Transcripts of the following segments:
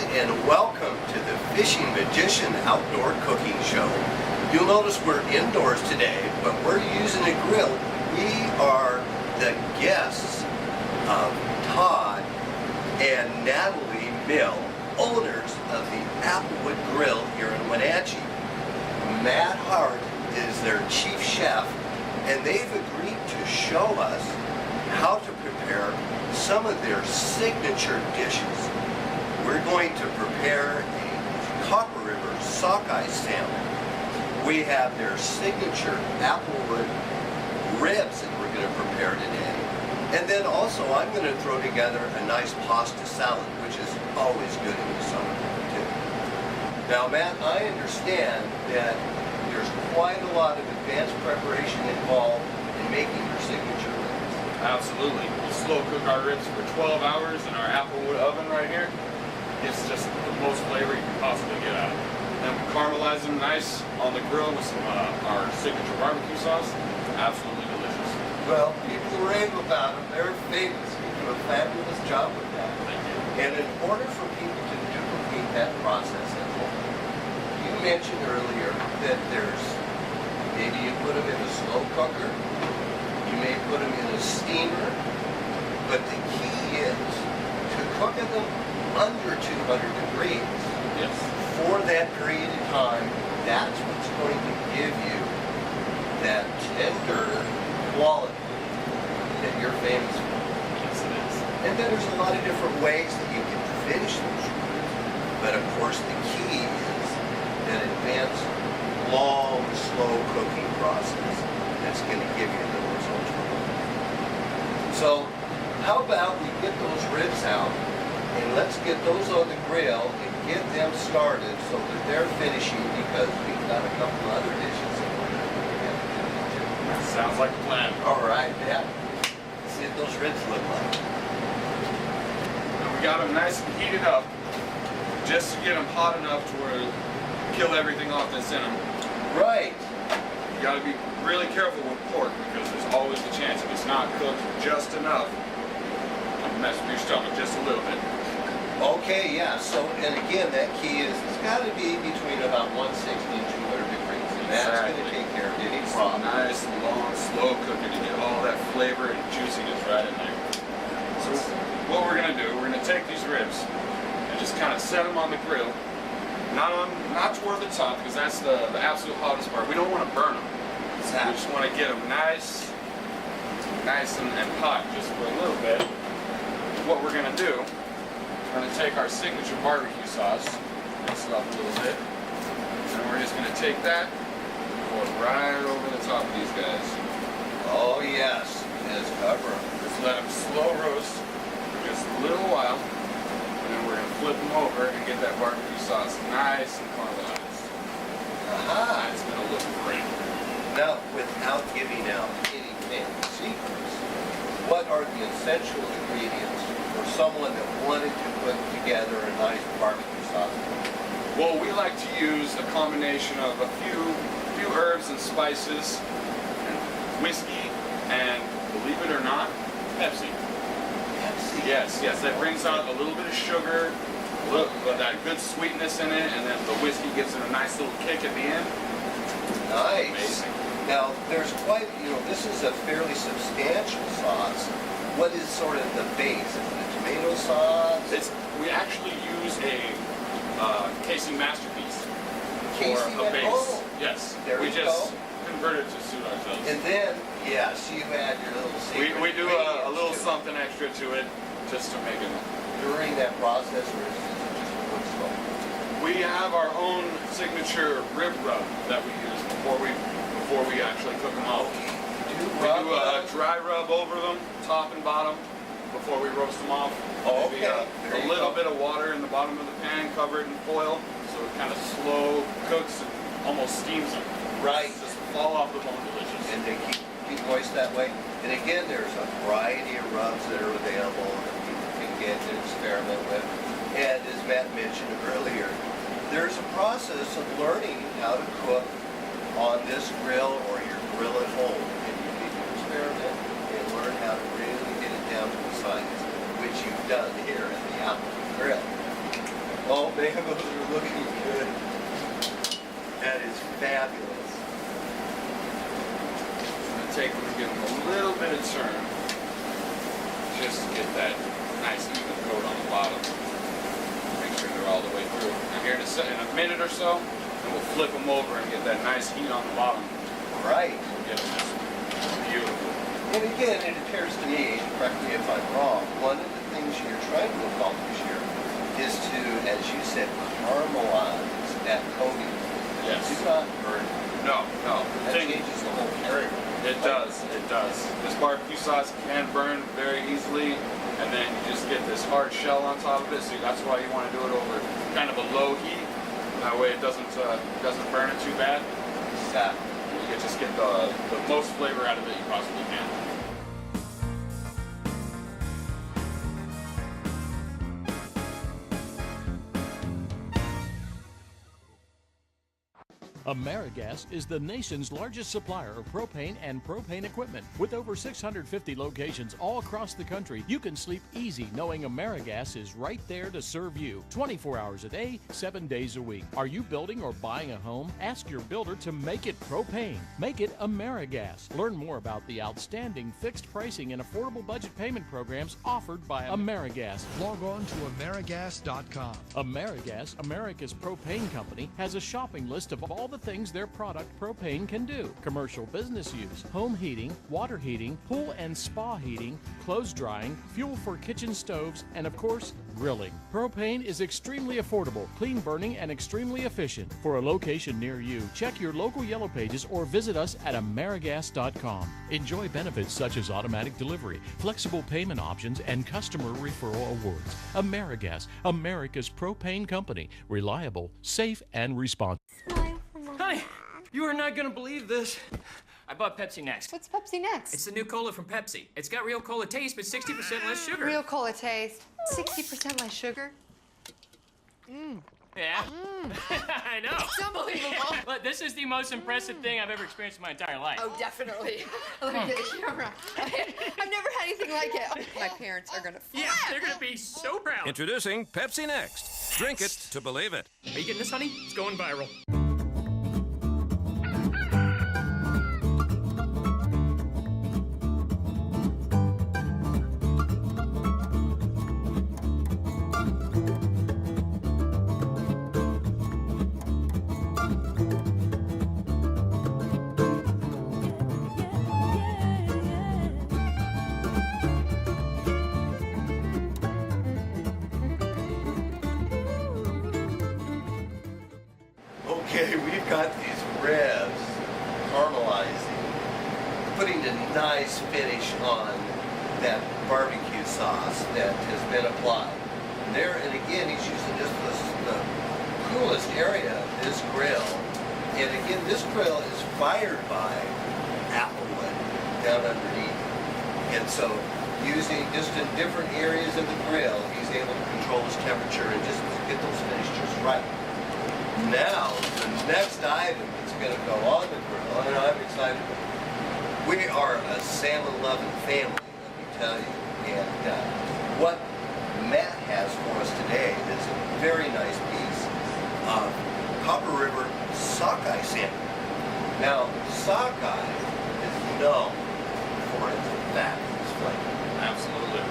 and welcome to the Fishing Magician Outdoor Cooking Show. You'll notice we're indoors today, but we're using a grill. We are the guests of Todd and Natalie Mill, owners of the Applewood Grill here in Wenatchee. Matt Hart is their chief chef, and they've agreed to show us how to prepare some of their signature dishes. We're going to prepare a Copper River sockeye salmon. We have their signature Applewood ribs that we're going to prepare today. And then also I'm going to throw together a nice pasta salad, which is always good in the summertime too. Now Matt, I understand that there's quite a lot of advanced preparation involved in making your signature ribs. Absolutely. We'll slow cook our ribs for 12 hours in our Applewood oven right here. It's just the most flavor you can possibly get out of it. Then we caramelize them nice on the grill with some our signature barbecue sauce. Absolutely delicious. Well, people rave about them. They're famous. You do a fabulous job with that. Thank you. And in order for people to duplicate that process at home, you mentioned earlier that there's, maybe you put them in a slow cooker, you may put them in a steamer, but the key is to cook them under 200 degrees. Yes. For that period of time. That's what's going to give you that tender quality that you're famous for. Yes, it is. And then there's a lot of different ways that you can finish those ribs. But of course the key is that advanced, long, slow cooking process that's going to give you the results we're looking for. So how about we get those ribs out and let's get those on the grill and get them started so that they're finishing, because we've got a couple other dishes that we're going to get into. Sounds like a plan. All right, Matt. Let's see what those ribs look like. And we got them nice and heated up just to get them hot enough to where kill everything off that's in them. Right. You got to be really careful with pork because there's always the chance if it's not cooked just enough, it'll mess with your stomach just a little bit. Okay, yeah. So, and again, that key is it's got to be between about 160 and 200 degrees, and that's going to take care of any problem. Nice, long, slow cooking to get all that flavor and juiciness right in there. So, what we're going to do, we're going to take these ribs and just kind of set them on the grill, not toward the top because that's the absolute hottest part. We don't want to burn them. Exactly. We just want to get them nice and hot just for a little bit. What we're going to do. We're going to take our signature barbecue sauce, mix it up a little bit, and we're just going to take that and pour it right over the top of these guys. Oh yes, just cover them. Just let them slow roast for just a little while, and then we're going to flip them over and get that barbecue sauce nice and caramelized. Aha! It's going to look great. Now, without giving out any family secrets, what are the essential ingredients for someone that wanted to put together a nice barbecue sauce? Well, we like to use a combination of a few herbs and spices, and whiskey, and believe it or not, Pepsi. Pepsi? Yes, that brings out a little bit of sugar, that good sweetness in it, and then the whiskey gives it a nice little kick at the end. Nice. Amazing. Now, there's quite, this is a fairly substantial sauce. What is sort of the base? Is it a tomato sauce? We actually use a casing masterpiece Casing for a base. Oh, yes. there we you just go. convert it to suit ourselves. And then, yes, you add your little secret We do a ingredients little to it. something extra to it just to make it. During that process, or is it just a quick slow? We have our own signature rib rub that we use before we actually cook them out. Okay. We do a dry rub over them, top and bottom, before we roast them off. Okay. Maybe a little bit of water in the bottom of the pan, cover it in foil, so it kind of slow cooks and almost steams them. Right. Just fall off the bone delicious. And they keep moist that way. And again, there's a variety of rubs that are available that people can get and experiment with. And as Matt mentioned earlier, there's a process of learning how to cook on this grill or your grill at home. And you need to experiment and learn how to really get it down to the science, which you've done here at the Applewood Grill. Oh man, those are looking good. That is fabulous. I'm gonna take them and give them a little bit of turn, just to get that nice even coat on the bottom. Make sure they're all the way through. Now here in a minute or so, and we'll flip them over and get that nice heat on the bottom. Right. We'll get them just beautiful. And again, it appears to me, correct me if I'm wrong, one of the things you're trying to accomplish here is to, as you said, caramelize that coating. Yes. Do not burn. No. That changes the whole character. It does. This barbecue sauce can burn very easily, and then you just get this hard shell on top of it. So that's why you want to do it over kind of a low heat. That way it doesn't burn it too bad. Exactly. You just get the most flavor out of it you possibly can. AmeriGas is the nation's largest supplier of propane and propane equipment. With over 650 locations all across the country, you can sleep easy knowing AmeriGas is right there to serve you 24 hours a day, 7 days a week. Are you building or buying a home? Ask your builder to make it propane. Make it AmeriGas. Learn more about the outstanding fixed pricing and affordable budget payment programs offered by AmeriGas. Log on to AmeriGas.com. AmeriGas, America's propane company, has a shopping list of all the things their product propane can do. Commercial business use, home heating, water heating, pool and spa heating, clothes drying, fuel for kitchen stoves, and of course, grilling. Propane is extremely affordable, clean burning, and extremely efficient. For a location near you, check your local Yellow Pages or visit us at AmeriGas.com. Enjoy benefits such as automatic delivery, flexible payment options, and customer referral awards. AmeriGas, America's propane company. Reliable, safe, and responsive. Honey, you are not gonna believe this. I bought Pepsi Next. What's Pepsi Next? It's the new cola from Pepsi. It's got real cola taste, but 60% less sugar. Real cola taste, 60% less sugar. Yeah. I know. It's unbelievable. But this is the most impressive thing I've ever experienced in my entire life. Oh, definitely. Look at the camera. I've never had anything like it. My parents are gonna flip. Yeah, they're gonna be so proud. Introducing Pepsi Next. Drink it to believe it. Are you getting this, honey? It's going viral. Okay, we've got these ribs caramelizing, putting a nice finish on that barbecue sauce that has been applied. There, and again, he's using the coolest area of this grill. And again, this grill is fired by Applewood down underneath. And so, using just in different areas of the grill, he's able to control his temperature and just get those finished just right. Now, the next item that's going to go on the grill, and I'm excited. We are a salmon-loving family, let me tell you. And what Matt has for us today is a very nice piece of Copper River sockeye salmon. Now, sockeye is known for its fabulous flavor. Absolutely.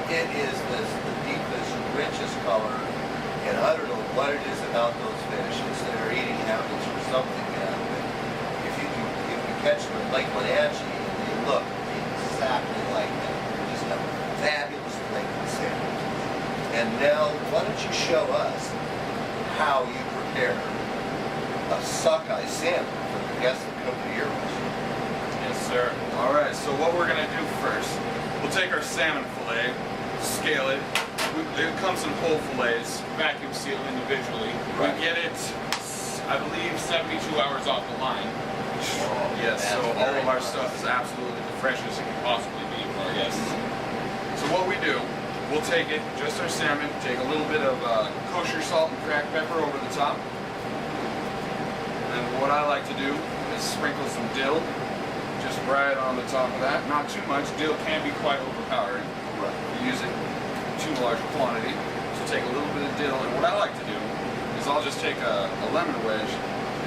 It is the deepest, richest color. And I don't know what it is about those fish. It's their eating habits or something. But if you catch them at Lake Wenatchee, they look exactly like that. They're just a fabulous flavor salmon. And now, why don't you show us how you prepare a sockeye salmon for the guests that come to your restaurant? Yes, sir. All right. So what we're gonna do first, we'll take our salmon fillet, scale it. It comes in whole fillets, vacuum sealed individually. Right. We get it, I believe, 72 hours off the line. Yes, so all of our stuff is absolutely the freshest it can possibly be for our guests. So what we do, we'll take it, just our salmon, take a little bit of kosher salt and cracked pepper over the top. And then what I like to do is sprinkle some dill, just right on the top of that. Not too much, dill can be quite overpowering. Right. You use it too large a quantity. So take a little bit of dill, and what I like to I'll just take a lemon wedge,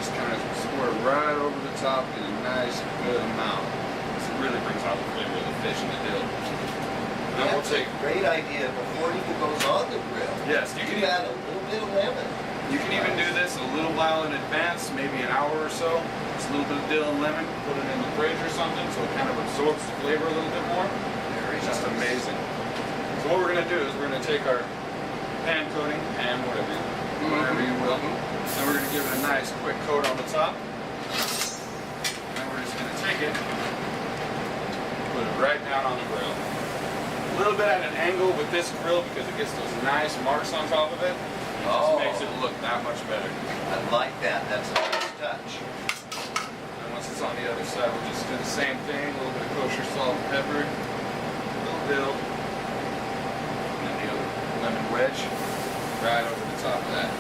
just kind of squirt right over the top in a nice, good amount. This really brings out the flavor of the fish and the dill. Then we'll That's take. a great idea before it even goes on the grill. Yes, you You can add a little bit of lemon. You can even do this a little while in advance, maybe an hour or so. Just a little bit of dill and lemon, put it in the fridge or something so it kind of absorbs the flavor a little bit more. It's just amazing. So what we're going to do is we're going to take our pan coating, whatever you will, and we're going to give it a nice quick coat on the top. And then we're just going to take it, put it right down on the grill. A little bit at an angle with this grill because it gets those nice marks on top of it. It just makes it look that much better. I like that. That's a nice touch. And once it's on the other side, we'll just do the same thing. A little bit of kosher salt and pepper, a little dill, and then the other lemon wedge right over the top of that.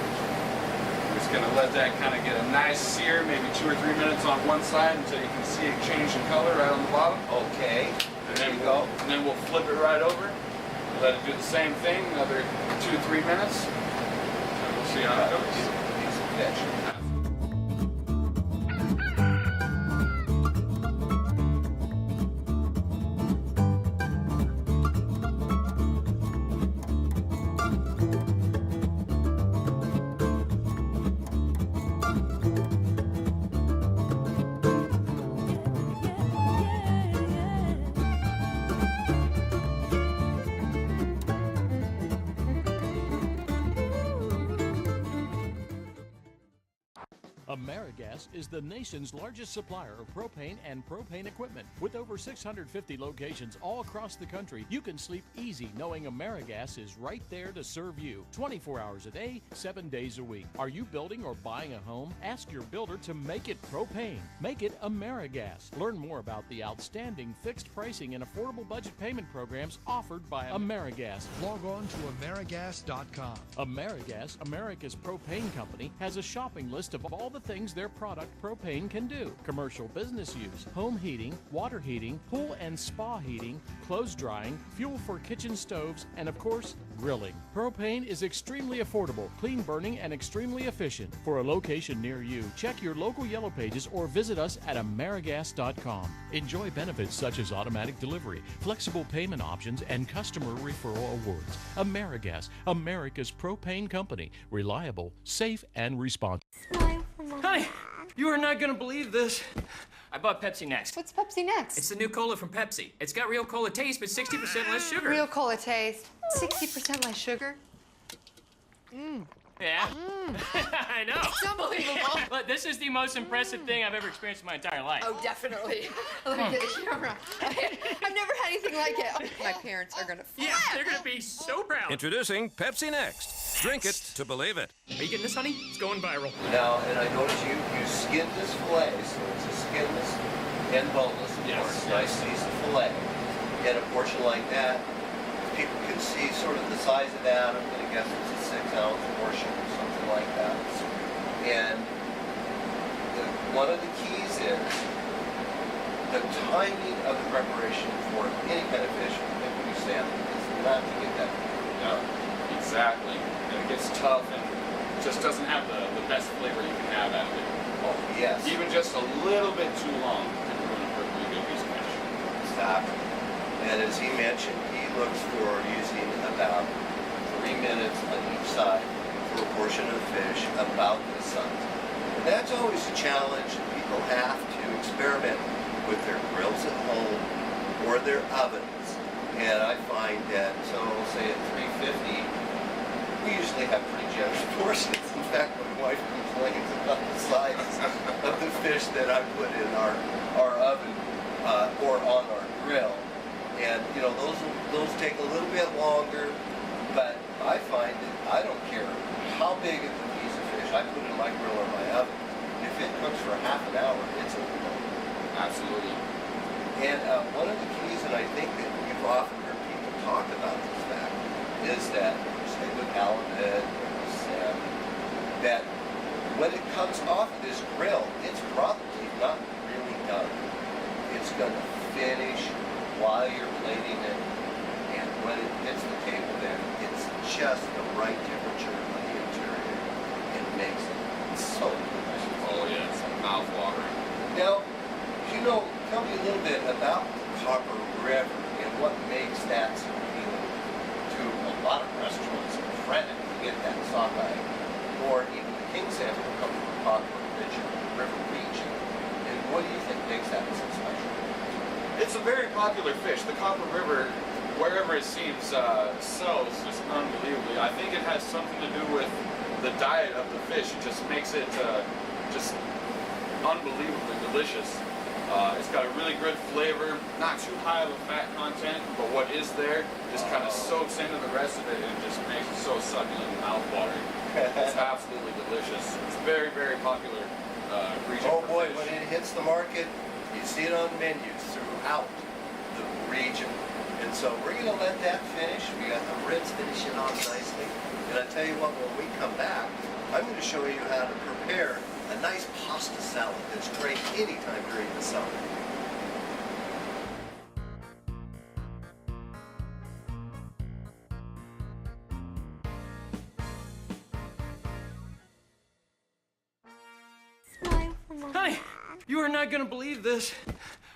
We're just going to let that kind of get a nice sear, maybe 2 or 3 minutes on one side until you can see it change in color right on the bottom. Okay. And then we'll flip it right over. Let it do the same thing, another 2 or 3 minutes. And we'll see how it goes. Piece of fish. AmeriGas is the nation's largest supplier of propane and propane equipment. With over 650 locations all across the country, you can sleep easy knowing AmeriGas is right there to serve you 24 hours a day, 7 days a week. Are you building or buying a home? Ask your builder to make it propane. Make it AmeriGas. Learn more about the outstanding fixed pricing and affordable budget payment programs offered by AmeriGas. Log on to AmeriGas.com. AmeriGas, America's propane company, has a shopping list of all the things their product propane can do. Commercial business use, home heating, water heating, pool and spa heating, clothes drying, fuel for kitchen stoves, and of course, grilling. Propane is extremely affordable, clean burning, and extremely efficient. For a location near you, check your local Yellow Pages or visit us at AmeriGas.com. Enjoy benefits such as automatic delivery, flexible payment options, and customer referral awards. AmeriGas, America's propane company. Reliable, safe, and responsive. Honey, you are not gonna believe this. I bought Pepsi Next. What's Pepsi Next? It's the new cola from Pepsi. It's got real cola taste, but 60% less sugar. Real cola taste. 60% less sugar. Yeah. I know. It's unbelievable. But this is the most impressive thing I've ever experienced in my entire life. Oh, definitely. Look at the camera. I've never had anything like it. My parents are gonna flip. Yeah, they're gonna be so proud. Introducing Pepsi Next. Drink it to believe it. Are you getting this, honey? It's going viral. Now, and I notice you skinned this fillet, so it's a skinless and boneless, of Yes, course. yes. Nice piece of fillet. And a portion like that, people can see sort of the size of that. I'm going to guess it's a 6-ounce portion or something like that. And one of the keys is the timing of the preparation for any kind of fish, particularly salmon, is not to get that done. Exactly. And it gets tough and just doesn't have the best flavor you can have out of it. Oh, yes. Even just a little bit too long can ruin a perfectly good piece of fish. Exactly. And as he mentioned, he looks for using about 3 minutes on each side for a portion of the fish, about this size. And that's always a challenge. People have to experiment with their grills at home or their ovens. And I find that, so say at 350, we usually have pretty generous portions. In fact, my wife complains about the size of the fish that I put in our oven or on our grill. And you know, those take a little bit longer, but I find that I don't care how big of a piece of fish I put in my grill or my oven. If it cooks for half an hour, it's okay. Absolutely. And one of the keys, and I think that we've often heard people talk about this fact, is that, say with halibut or salmon, that when it comes off of this grill, it's probably not really done. It's going to finish while you're plating it, and when it hits the table then, it's just the right temperature on the interior and make mouth-watering. Now, tell me a little bit about Copper River and what makes that so appealing to a lot of restaurants and frantic to get that sockeye, or even the king salmon will come from the Copper River region. And what do you think makes that so special? It's a very popular fish. The Copper River, wherever it seems, sells just unbelievably. I think it has something to do with the diet of the fish. It just makes it just unbelievably delicious. It's got a really good flavor, not too high of a fat content, but what is there just kind of soaks into the rest of it and just makes it so succulent and mouth-watering. It's absolutely delicious. It's very, very popular region. Oh for boy, fish. when it hits the market, you see it on menus throughout the region. And so we're going to let that finish. We got the ribs finishing off nicely. And I tell you what, when we come back, I'm going to show you how to prepare a nice pasta salad that's great anytime during the summer. Honey, you are not gonna believe this.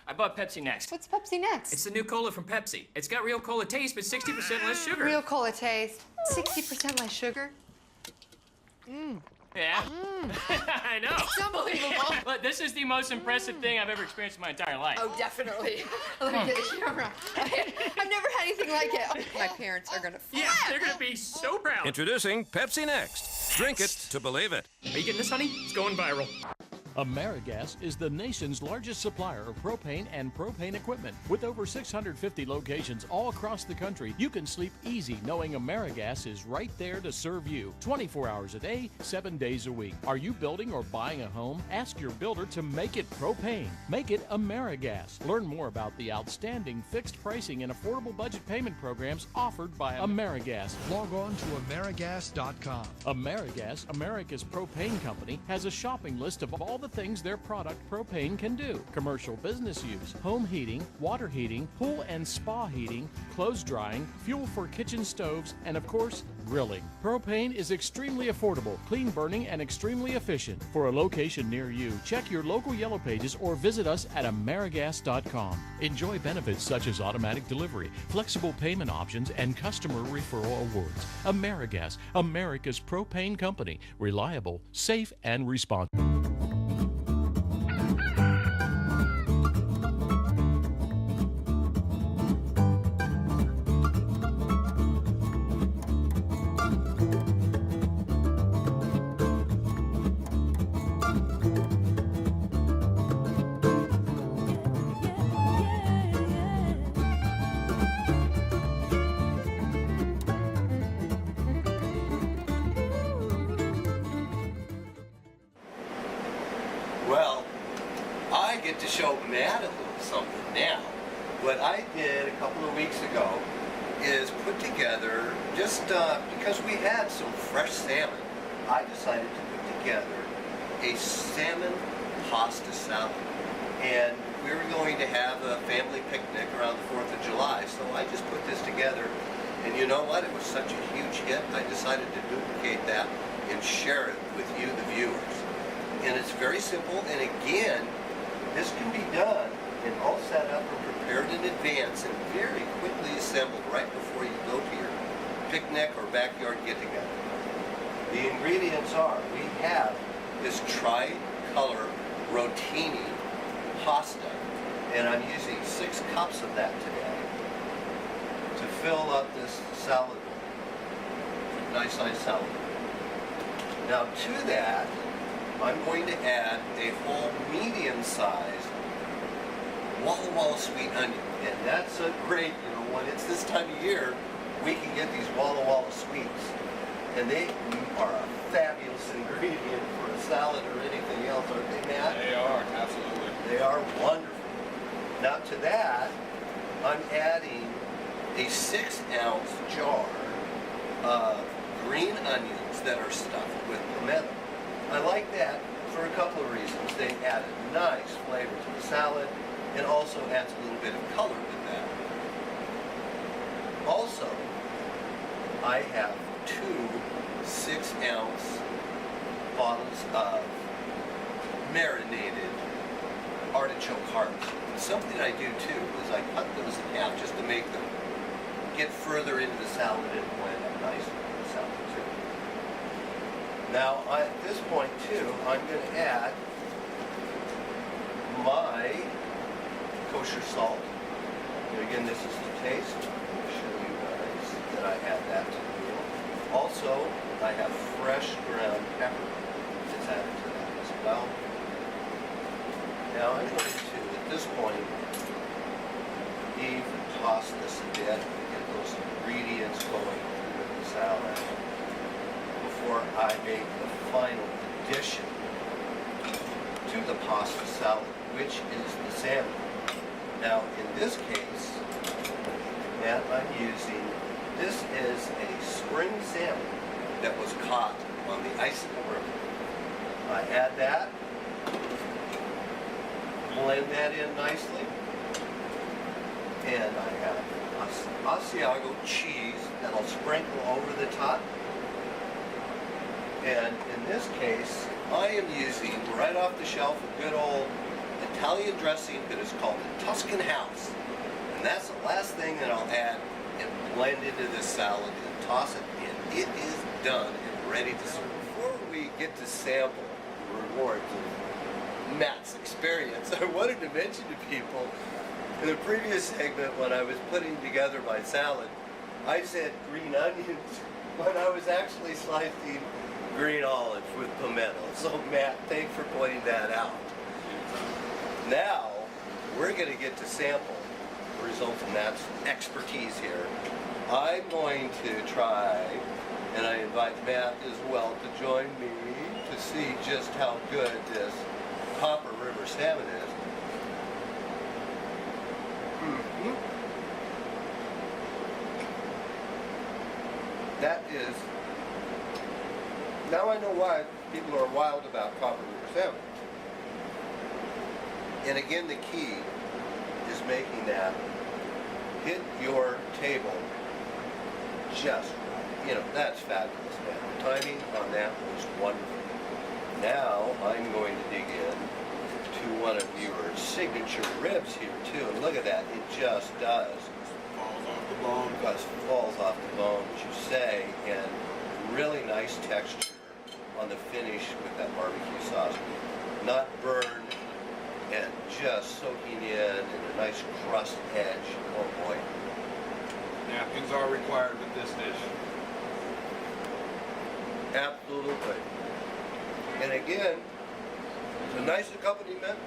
I bought Pepsi Next. What's Pepsi Next? It's the new cola from Pepsi. It's got real cola taste, but 60% less sugar. Real cola taste, 60% less sugar. Yeah. I know. It's unbelievable. But this is the most impressive thing I've ever experienced in my entire life. Oh, definitely. Look at the camera. I've never had anything like it. My parents are gonna flip. Yeah, they're gonna be so proud. Introducing Pepsi Next. Drink it to believe it. Are you getting this, honey? It's going viral. AmeriGas is the nation's largest supplier of propane and propane equipment. With over 650 locations all across the country, you can sleep easy knowing AmeriGas is right there to serve you 24 hours a day, 7 days a week. Are you building or buying a home? Ask your builder to make it propane. Make it AmeriGas. Learn more about the outstanding fixed pricing and affordable budget payment programs offered by AmeriGas. Log on to AmeriGas.com. AmeriGas, America's propane company, has a shopping list of all the things their product propane can do. Commercial business use, home heating, water heating, pool and spa heating, clothes drying, fuel for kitchen stoves, and of course, grilling. Propane is extremely affordable, clean burning, and extremely efficient. For a location near you, check your local Yellow Pages or visit us at AmeriGas.com. Enjoy benefits such as automatic delivery, flexible payment options, and customer referral awards. AmeriGas, America's propane company. Reliable, safe, and responsible. Well, I get to show Matt a little something now. What I did a couple of weeks ago is put together, just because we had some fresh salmon, I decided to put together a salmon pasta salad. And we were going to have a family picnic around the 4th of July, so I just put this together. And you know what? It was such a huge hit, I decided to duplicate that and share it with you, the viewers. And it's very simple, and again, this can be done and all set up and prepared in advance and very quickly assembled right before you go to your picnic or backyard get-together. The ingredients are, we have this tri-color rotini pasta, and I'm using 6 cups of that today to fill up this salad bowl. Nice sized salad bowl. Now to that, I'm going to add a whole medium-sized Walla Walla sweet onion. And that's a great, when it's this time of year, we can get these Walla Walla sweets. And they are a fabulous ingredient for a salad or anything else, aren't they, Matt? They are, absolutely. They are wonderful. Now to that, I'm adding a 6-ounce jar of green onions that are stuffed with pimento. I like that for a couple of reasons. They add a nice flavor to the salad and also adds a little bit of color with that. Also, I have 2 6-ounce bottles of marinated artichoke hearts. And something I do too is I cut those in half just to make them get further into the salad and blend up nicely with the salad too. Now at this point too, I'm going to add my kosher salt. And again, this is to taste. I'll show you guys that I add that to the meal. Also, I have fresh ground pepper that's added to that as well. Now I'm going to, at this point, even toss this a bit to get those ingredients going with the salad before I make the final addition to the pasta salad, which is the salmon. Now in this case, Matt, I'm using, this is a spring salmon that was caught on the Icicle River. I add that, blend that in nicely, and I have Asiago cheese that I'll sprinkle over the top. And in this case, I am using right off the shelf a good old Italian dressing that is called the Tuscan House. And that's the last thing that I'll add and blend into this salad and toss it in. It is done and ready to serve. Before we get to sample the rewards of Matt's experience, I wanted to mention to people, in the previous segment when I was putting together my salad, I said green onions when I was actually slicing green olives with pimento. So Matt, thanks for pointing that out. Now, we're going to get to sample the results of Matt's expertise here. I'm going to try, and I invite Matt as well to join me to see just how good this Copper River salmon is. That is, now I know why people are wild about Copper River salmon. And again, the key is making that hit your table just right. You know, that's fabulous, man. The timing on that was wonderful. Now I'm going to dig in to one of your signature ribs here too. And look at that, it just does. Falls off the bone. Just falls off the bone, as you say, and really nice texture on the finish with that barbecue sauce. Not burned, and just soaking in and a nice crust edge. Oh boy. Napkins are required with this dish. Absolutely. And again, it's a nice accompaniment.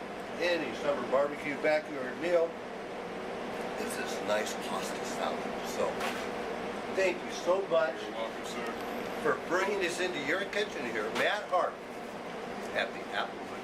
Any summer barbecue backyard meal. This is a nice pasta salad. So, thank you so much You're welcome, sir. for bringing this into your kitchen here. Matt Hart at the Applewood